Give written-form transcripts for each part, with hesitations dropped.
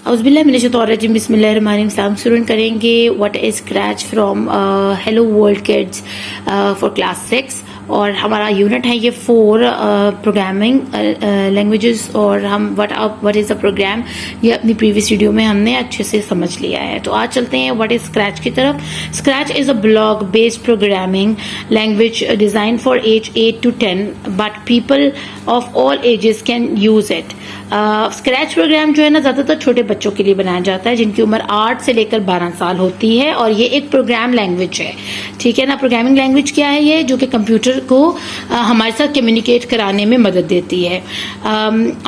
औज़ुबिल्लाहिमिनश्शैतानिर्रजीम बिस्मिल्लाहिर्रहमानिर्रहीम शुरू करेंगे what is scratch from hello world kids for class 6 और हमारा यूनिट है ये 4 प्रोग्रामिंग लैंग्वेजेस और हम व्हाट इज द प्रोग्राम ये अपनी प्रीवियस वीडियो में हमने अच्छे से समझ लिया है। तो आज चलते हैं व्हाट इज स्क्रैच की तरफ। Scratch is a block based programming language design for age 8 to 10 but people of all ages can use it. Scratch program जो है ना ज्यादातर छोटे बच्चों के लिए बनाया जाता है जिनकी उम्र 8 से लेकर 12 साल होती है और ये एक प्रोग्राम लैंग्वेज है, ठीक है ना। प्रोग्रामिंग लैंग्वेज क्या है ये, जो कि कंप्यूटर को हमारे साथ कम्युनिकेट कराने में मदद देती है।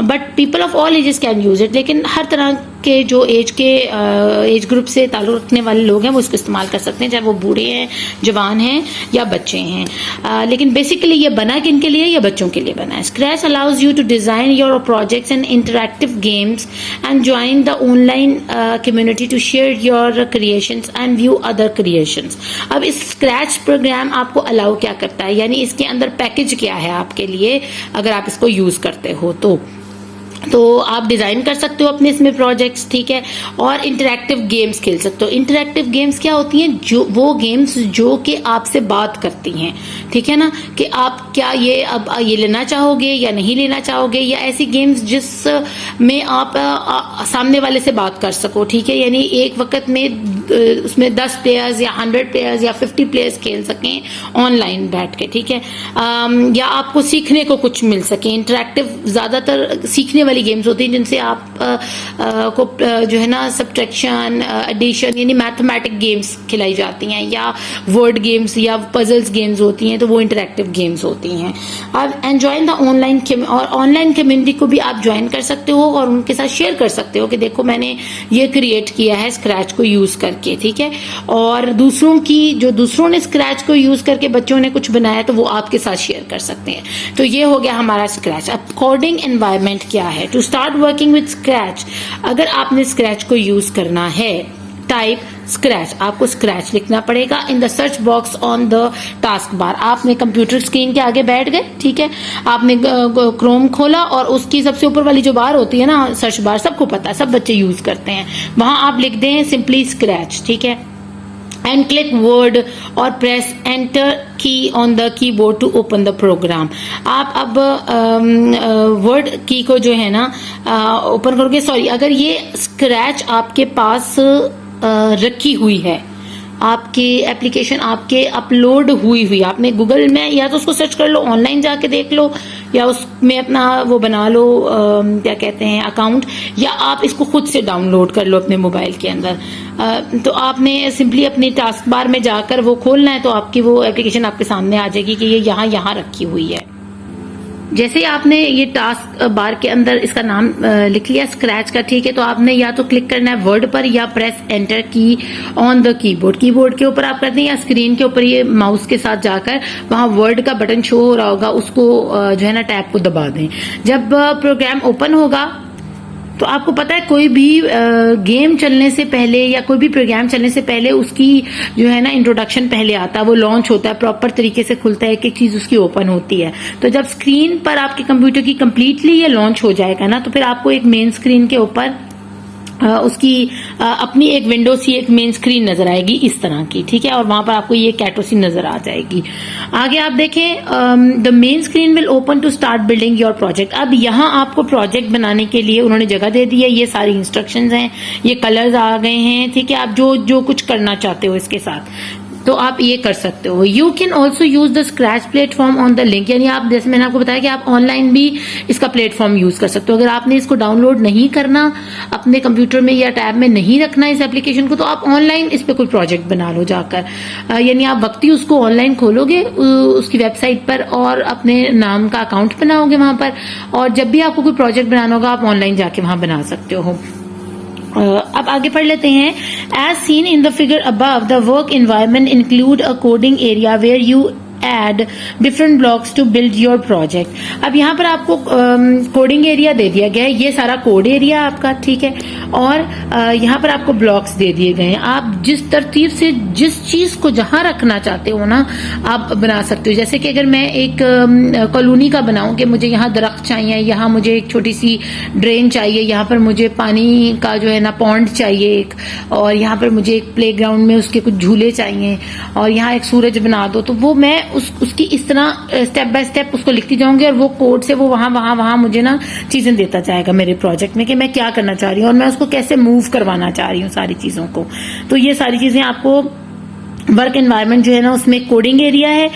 But people of all ages can use it, लेकिन हर तरह के जो एज ग्रुप से ताल्लुक रखने वाले लोग हैं वो इसको इस्तेमाल कर सकते हैं, चाहे वो बूढ़े हैं, जवान हैं या बच्चे हैं। लेकिन बेसिकली ये बना किन के लिए, या बच्चों के लिए बना है। Scratch allows you to design your projects and interactive games and join the online community to share your creations and view other creations. अब इस स्क्रैच प्रोग्राम आपको अलाउ क्या करता है, यानी इसके अंदर पैकेज क्या है आपके लिए अगर आप इसको यूज करते हो तो आप डिजाइन कर सकते हो अपने इसमें प्रोजेक्ट्स, ठीक है, और इंटरैक्टिव गेम्स खेल सकते हो। इंटरैक्टिव गेम्स क्या होती हैं, जो वो गेम्स जो कि आपसे बात करती हैं, ठीक है ना, कि आप क्या ये अब ये लेना चाहोगे या नहीं लेना चाहोगे, या ऐसी गेम्स जिस में आप सामने वाले से बात कर सको, ठीक है, यानी एक वक्त में उसमें 10 प्लेयर्स या 100 प्लेयर्स या 50 प्लेयर्स खेल सकें ऑनलाइन बैठ के, ठीक है, या आपको सीखने को कुछ मिल सके। इंटरैक्टिव ज्यादातर सीखने वाली गेम्स होती हैं जिनसे आप को जो है ना सब्ट्रैक्शन, एडिशन यानी मैथमेटिक गेम्स खिलाई जाती हैं, या वर्ड गेम्स या पजल्स गेम्स होती हैं, तो वो इंटरैक्टिव गेम्स होती हैं। अब एंजॉय द ऑनलाइन और ऑनलाइन कम्युनिटी को भी आप ज्वाइन कर सकते हो और उनके साथ शेयर कर सकते हो कि देखो मैंने ये क्रिएट किया है स्क्रैच को यूज करके, ठीक है, और दूसरों ने स्क्रैच को यूज करके बच्चों ने कुछ बनाया तो वो आपके साथ शेयर कर सकते हैं। तो ये हो गया हमारा स्क्रैच। अब कोडिंग एनवायरनमेंट क्या है। To start working with Scratch, अगर आपने स्क्रैच को यूज करना है, टाइप स्क्रैच, आपको स्क्रैच लिखना पड़ेगा in the search box on the task bar. आपने कंप्यूटर स्क्रीन के आगे बैठ गए, ठीक है, आपने क्रोम खोला और उसकी सबसे ऊपर वाली जो बार होती है ना सर्च बार, सबको पता है, सब बच्चे यूज करते हैं, वहां आप लिख दें सिंपली स्क्रैच, ठीक है, एंड क्लिक वर्ड और press enter key on the keyboard to open the program. आप अब वर्ड की को जो है ना ओपन करोगे। सॉरी, अगर ये स्क्रैच आपके पास रखी हुई है, आपकी एप्लीकेशन आपके अपलोड हुई, आपने गूगल में या तो उसको सर्च कर लो, ऑनलाइन जाके देख लो, या उसमें अपना वो बना लो क्या कहते हैं अकाउंट, या आप इसको खुद से डाउनलोड कर लो अपने मोबाइल के अंदर। तो आपने सिंपली अपनी टास्क बार में जाकर वो खोलना है, तो आपकी वो एप्लीकेशन आपके सामने आ जाएगी कि ये यहाँ रखी हुई है। जैसे आपने ये टास्क बार के अंदर इसका नाम लिख लिया स्क्रैच का, ठीक है, तो आपने या तो क्लिक करना है वर्ड पर या press enter key on the keyboard के ऊपर आप कर दें, या स्क्रीन के ऊपर ये माउस के साथ जाकर वहां वर्ड का बटन शो हो रहा होगा, उसको जो है ना टैब को दबा दें। जब प्रोग्राम ओपन होगा तो आपको पता है कोई भी गेम चलने से पहले या कोई भी प्रोग्राम चलने से पहले उसकी जो है ना इंट्रोडक्शन पहले आता है, वो लॉन्च होता है, प्रॉपर तरीके से खुलता है, एक एक चीज उसकी ओपन होती है। तो जब स्क्रीन पर आपके कंप्यूटर की कंप्लीटली ये लॉन्च हो जाएगा ना, तो फिर आपको एक मेन स्क्रीन के ऊपर उसकी अपनी एक विंडो सी एक मेन स्क्रीन नजर आएगी इस तरह की, ठीक है, और वहां पर आपको ये कैटो सी नजर आ जाएगी। आगे आप देखें the main screen will open to start building your project. अब यहाँ आपको प्रोजेक्ट बनाने के लिए उन्होंने जगह दे दी है, ये सारी इंस्ट्रक्शंस हैं, ये कलर्स आ गए हैं, ठीक है, आप जो कुछ करना चाहते हो इसके साथ तो आप ये कर सकते हो। You can also use the scratch platform on the link, यानी आप जैसे मैंने आपको बताया कि आप ऑनलाइन भी इसका प्लेटफॉर्म यूज कर सकते हो। अगर आपने इसको डाउनलोड नहीं करना, अपने कंप्यूटर में या टैब में नहीं रखना इस एप्लीकेशन को, तो आप ऑनलाइन इस पे कोई प्रोजेक्ट बना लो जाकर, यानी आप वक्ती उसको ऑनलाइन खोलोगे उसकी वेबसाइट पर और अपने नाम का अकाउंट बनाओगे वहां पर, और जब भी आपको कोई प्रोजेक्ट बनाना होगा आप ऑनलाइन जाके वहां बना सकते हो। अब आगे पढ़ लेते हैं। As seen in the figure above the work environment include a coding area where you add different blocks to build your project। अब यहाँ पर आपको कोडिंग एरिया दे दिया गया है, ये सारा कोड एरिया आपका, ठीक है। और यहाँ पर आपको ब्लॉक्स दे दिए गए हैं। आप जिस तरतीब से जिस चीज को जहां रखना चाहते हो ना आप बना सकते हो। जैसे कि अगर मैं एक कॉलोनी का बनाऊं कि मुझे यहाँ दरख्त चाहिए, यहाँ मुझे एक छोटी सी ड्रेन चाहिए, यहाँ पर मुझे पानी का जो है ना पॉन्ड चाहिए एक, और यहाँ पर मुझे एक प्लेग्राउंड में उसके कुछ झूले चाहिए, और यहाँ एक सूरज बना दो, तो वो मैं उसकी इस तरह स्टेप बाय स्टेप उसको लिखती जाऊंगी और वो कोड से वो वहां मुझे ना चीजें देता जाएगा मेरे प्रोजेक्ट में कि मैं क्या करना चाह रही हूँ और मैं उसको कैसे मूव करवाना चाह रही हूँ सारी चीजों को। तो ये सारी चीजें आपको वर्क एनवायरनमेंट जो है ना उसमें कोडिंग एरिया है,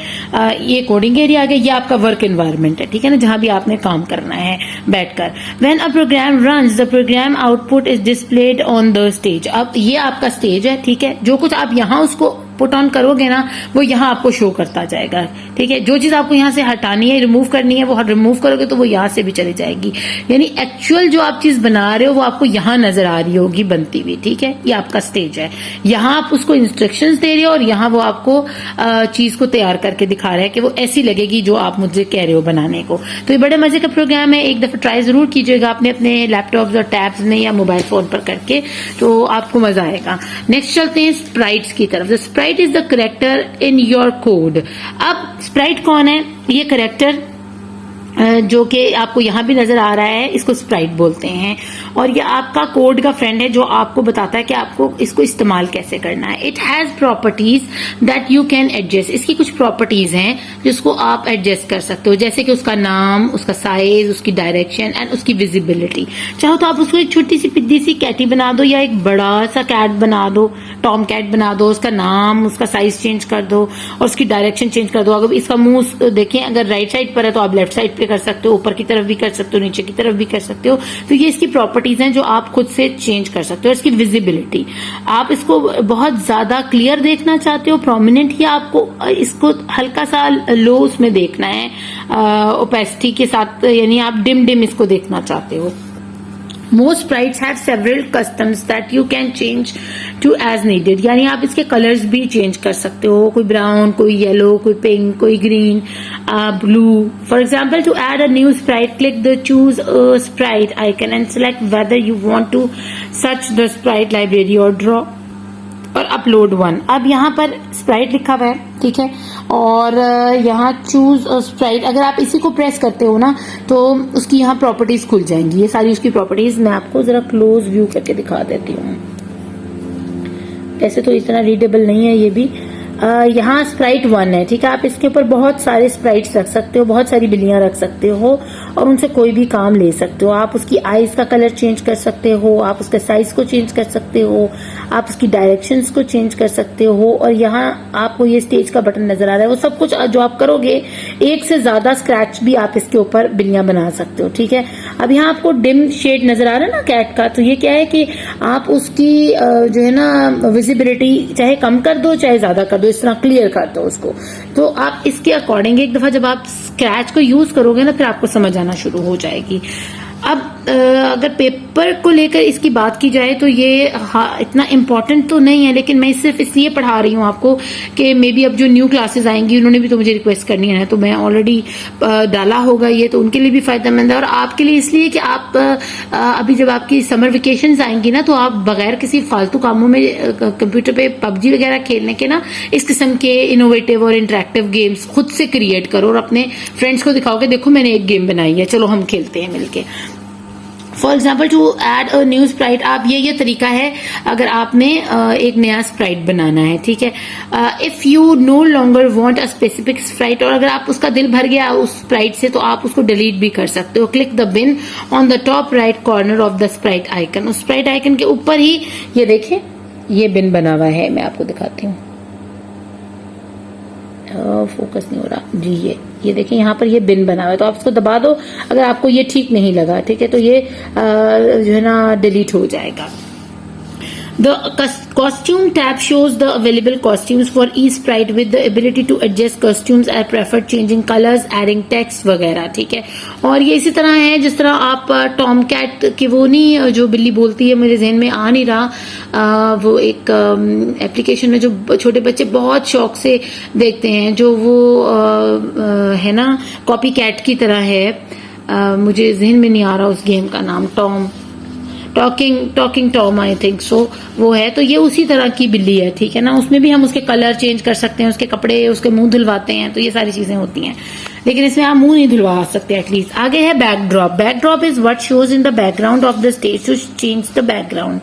ये कोडिंग एरिया आ गया, ये आपका वर्क एनवायरनमेंट है, ठीक है ना, जहां भी आपने काम करना है बैठकर। When a program runs the program output is displayed on the stage. अब ये आपका स्टेज है, ठीक है, जो कुछ आप यहां उसको पुट ऑन करोगे ना वो यहाँ आपको शो करता जाएगा, ठीक है। जो चीज आपको यहाँ से हटानी है, रिमूव करनी है, वो रिमूव करोगे तो वो यहाँ से भी चली जाएगी। यानी एक्चुअल जो आप चीज बना रहे हो वो आपको यहाँ नजर आ रही होगी बनती हुई, ठीक है। ये आपका स्टेज है, यहाँ आप उसको इंस्ट्रक्शंस दे रहे हो और यहाँ वो आपको चीज को तैयार करके दिखा रहा है कि वो ऐसी लगेगी जो आप मुझे कह रहे हो बनाने को। तो ये बड़े मजे का प्रोग्राम है, एक दफा ट्राई जरूर कीजिएगा अपने लैपटॉप और टैब्स में या मोबाइल फोन पर करके, तो आपको मजा आएगा। नेक्स्ट चलते हैं स्प्राइट्स की तरफ। Sprite is the character in your code. अब स्प्राइट कौन है? ये करेक्टर जो कि आपको यहां भी नजर आ रहा है, इसको स्प्राइट बोलते हैं, और ये आपका कोड का फ्रेंड है जो आपको बताता है कि आपको इसको इस्तेमाल कैसे करना है। It has properties that you can adjust. इसकी कुछ प्रॉपर्टीज हैं जिसको आप एडजस्ट कर सकते हो, जैसे कि उसका नाम, उसका साइज, उसकी डायरेक्शन एंड उसकी विजिबिलिटी। चाहो तो आप उसको एक छोटी सी पिद्दी सी कैटी बना दो या एक बड़ा सा कैट बना दो, टॉम कैट बना दो, उसका नाम, उसका साइज चेंज कर दो और उसकी डायरेक्शन चेंज कर दो। अगर इसका मुंह देखें अगर राइट साइड पर है तो आप लेफ्ट साइड कर सकते हो, ऊपर की तरफ भी कर सकते हो, नीचे की तरफ भी कर सकते हो। तो ये इसकी प्रॉपर्टीज हैं जो आप खुद से चेंज कर सकते हो। इसकी विजिबिलिटी, आप इसको बहुत ज्यादा क्लियर देखना चाहते हो, प्रोमिनेंट, या आपको इसको हल्का सा लो उसमें देखना है ओपेसिटी के साथ, यानी आप डिम इसको देखना चाहते हो। Most sprites have several customs that you can change to as needed। यानी आप इसके कलर्स भी चेंज कर सकते हो, कोई ब्राउन, कोई येलो, कोई पिंक, कोई green, blue. For example, to add a new sprite, click the choose a sprite icon and select whether you want to search the sprite library और ड्रॉ और अपलोड वन। अब यहाँ पर Sprite लिखा हुआ है, ठीक है, और यहाँ चूज स्प्राइट, अगर आप इसी को प्रेस करते हो ना तो उसकी यहाँ प्रॉपर्टीज खुल जाएंगी। ये सारी उसकी प्रॉपर्टीज मैं आपको जरा क्लोज व्यू करके दिखा देती हूँ। ऐसे तो इतना रीडेबल नहीं है ये भी। यहाँ स्प्राइट 1 है, ठीक है। आप इसके ऊपर बहुत सारे स्प्राइट्स रख सकते हो, बहुत सारी बिल्लियां रख सकते हो और उनसे कोई भी काम ले सकते हो। आप उसकी आईज का कलर चेंज कर सकते हो, आप उसके साइज को चेंज कर सकते हो, आप उसकी डायरेक्शंस को चेंज कर सकते हो। और यहाँ आपको ये स्टेज का बटन नजर आ रहा है, वो सब कुछ जो आप करोगे, एक से ज्यादा स्क्रैच भी आप इसके ऊपर बिल्लियां बना सकते हो, ठीक है। अब यहाँ आपको डिम शेड नजर आ रहा है ना कैट का, तो ये क्या है कि आप उसकी जो है ना विजिबिलिटी चाहे कम कर दो चाहे ज्यादा कर दो, इस तरह क्लियर कर दो उसको। तो आप इसके अकॉर्डिंग एक दफा जब आप स्क्रैच को यूज करोगे ना फिर आपको समझ आना शुरू हो जाएगी। अब अगर पेपर को लेकर इसकी बात की जाए तो ये इतना इम्पोर्टेंट तो नहीं है, लेकिन मैं सिर्फ इसलिए पढ़ा रही हूँ आपको कि मे बी अब जो न्यू क्लासेस आएंगी उन्होंने भी तो मुझे रिक्वेस्ट करनी है, तो मैं ऑलरेडी डाला होगा ये, तो उनके लिए भी फायदेमंद है और आपके लिए इसलिए कि आप अभी जब आपकी समर वेकेशंस आएंगी ना तो आप बगैर किसी फालतू कामों में कंप्यूटर पे पबजी वगैरह खेलने के ना इस किस्म के इनोवेटिव और इंटरेक्टिव गेम्स खुद से क्रिएट करो और अपने फ्रेंड्स को दिखाओ कि देखो मैंने एक गेम बनाई है, चलो हम खेलते हैं मिलके। For example, to add a new sprite, आप ये तरीका है अगर आपने एक नया स्प्राइट बनाना है, ठीक है। If you know longer want a specific Sprite, और अगर आप उसका दिल भर गया उस स्प्राइट से तो आप उसको डिलीट भी कर सकते हो। Click the been on the top right corner of the Sprite icon. उस स्प्राइट आइकन के ऊपर ही ये देखें ये बिन बना हुआ है, मैं आपको दिखाती हूँ, फोकस नहीं हो रहा जी। ये देखिए यहाँ पर ये बिन बना हुआ है, तो आप इसको दबा दो अगर आपको ये ठीक नहीं लगा, ठीक है, तो ये जो है ना डिलीट हो जाएगा। The costume tab shows the available costumes for each sprite with the ability to adjust costumes as preferred, changing colors, adding text वगैरह, ठीक है। और ये इसी तरह है जिस तरह आप टॉम कैट की वो नहीं जो बिल्ली बोलती है, मेरे जहन में आ नहीं रहा, वो एक एप्लीकेशन है जो छोटे बच्चे बहुत शौक से देखते हैं, जो वो है ना कॉपी कैट की तरह है, मुझे जहन में नहीं आ रहा उस गेम का नाम, talking Tom I think so वो है। तो ये उसी तरह की बिल्ली है, ठीक है ना। उसमें भी हम उसके कलर चेंज कर सकते हैं, उसके कपड़े, उसके मुंह धुलवाते हैं, तो ये सारी चीजें होती हैं, लेकिन इसमें आप मुंह नहीं धुलवा सकते एटलीस्ट। आगे है backdrop. Backdrop is what shows in the background of the stage to change the background.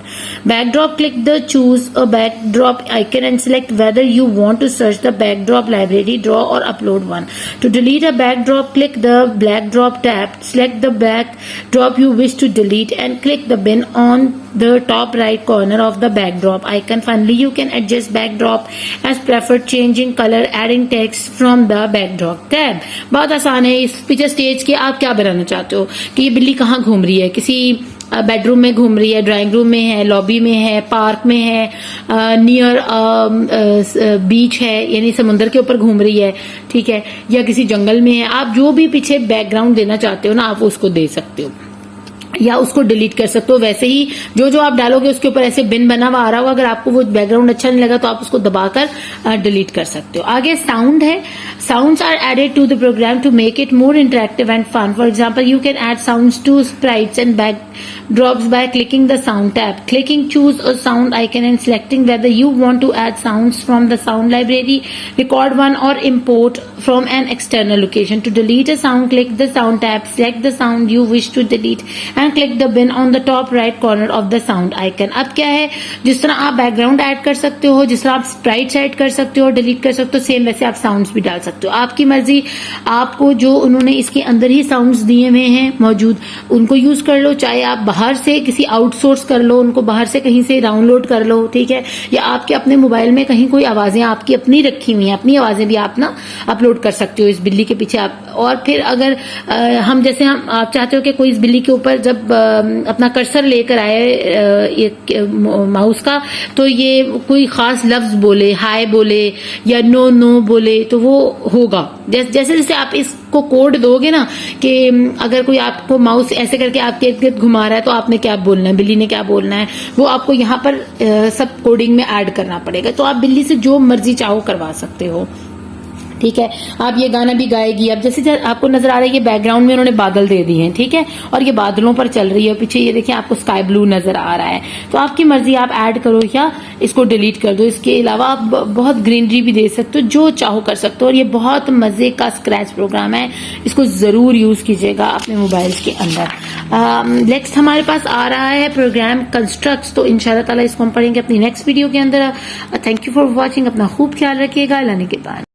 Backdrop, click the choose a backdrop icon and select whether you want to search the backdrop library, draw और upload one. To delete a backdrop, click the backdrop tab, select the backdrop you wish to delete and click the bin on the top right corner of the backdrop icon. Finally, you can adjust backdrop as preferred, changing color, adding text from the backdrop tab. बहुत आसान है। इस picture stage के आप क्या बनाना चाहते हो कि ये बिल्ली कहाँ घूम रही है, किसी बेडरूम में घूम रही है, ड्राइंग रूम में है, लॉबी में है, पार्क में है, नियर बीच है यानी समुद्र के ऊपर घूम रही है, ठीक है, या किसी जंगल में है। आप जो भी पीछे बैकग्राउंड देना चाहते हो ना, आप उसको दे सकते हो या उसको डिलीट कर सकते हो। वैसे ही जो आप डालोगे उसके ऊपर ऐसे बिन बना हुआ आ रहा होगा, अगर आपको वो बैकग्राउंड अच्छा नहीं लगा तो आप उसको दबाकर डिलीट कर सकते हो। आगे साउंड है। Sounds are added to the program to make it more interactive and fun. For example, you can add sounds to sprites and backdrops by clicking the sound tab. Clicking choose a sound icon and selecting whether you want to add sounds from the sound library, record one or import from an external location. To delete a sound, click the sound tab, select the sound you wish to delete and click the bin on the top right corner of the sound icon. अब क्या है, जिस तरह आप background add कर सकते हो, जिस तरह आप स्प्राइट्स ऐड कर सकते हो, डिलीट कर सकते हो, सेम वैसे आप साउंड्स भी डाल सकते हो। आपकी मर्जी, आपको जो उन्होंने इसके अंदर ही साउंड्स दिए हुए हैं मौजूद, उनको यूज कर लो, चाहे आप बाहर से किसी आउटसोर्स कर लो, उनको बाहर से कहीं से डाउनलोड कर लो, ठीक है, या आपके अपने मोबाइल में कहीं कोई आवाजें आपकी अपनी रखी हुई हैं, अपनी आवाजें भी आप ना अपलोड कर सकते हो इस बिल्ली के पीछे आप। और फिर अगर हम जैसे आप चाहते हो कि कोई इस बिल्ली के ऊपर जब अपना कर्सर लेकर आए माउस का, तो ये कोई खास लफ्ज बोले, हाय बोले या नो बोले, तो वो होगा। जैसे जैसे आप इसको कोड दोगे ना कि अगर कोई आपको माउस ऐसे करके आपके इर्द गिर्द घुमा रहा है तो आपने क्या बोलना है, बिल्ली ने क्या बोलना है, वो आपको यहाँ पर सब कोडिंग में ऐड करना पड़ेगा। तो आप बिल्ली से जो मर्जी चाहो करवा सकते हो, ठीक है। आप ये गाना भी गाएगी। अब जैसे आपको नजर आ रहा है, ये बैकग्राउंड में उन्होंने बादल दे दिए हैं, ठीक है, और ये बादलों पर चल रही है, पीछे ये देखिए आपको स्काई ब्लू नजर आ रहा है। तो आपकी मर्जी, आप ऐड करो या इसको डिलीट कर दो। इसके अलावा आप बहुत ग्रीनरी भी दे सकते हो, जो चाहो कर सकते हो। और ये बहुत मजे का स्क्रैच प्रोग्राम है, इसको जरूर यूज कीजिएगा अपने मोबाइल के अंदर। नेक्स्ट हमारे पास आ रहा है प्रोग्राम कंस्ट्रक्ट्स, तो इंशाल्लाह ताला इसको हम पढ़ेंगे अपनी नेक्स्ट वीडियो के अंदर। Thank you for watching. अपना खूब ख्याल रखिएगा। लाने के बाद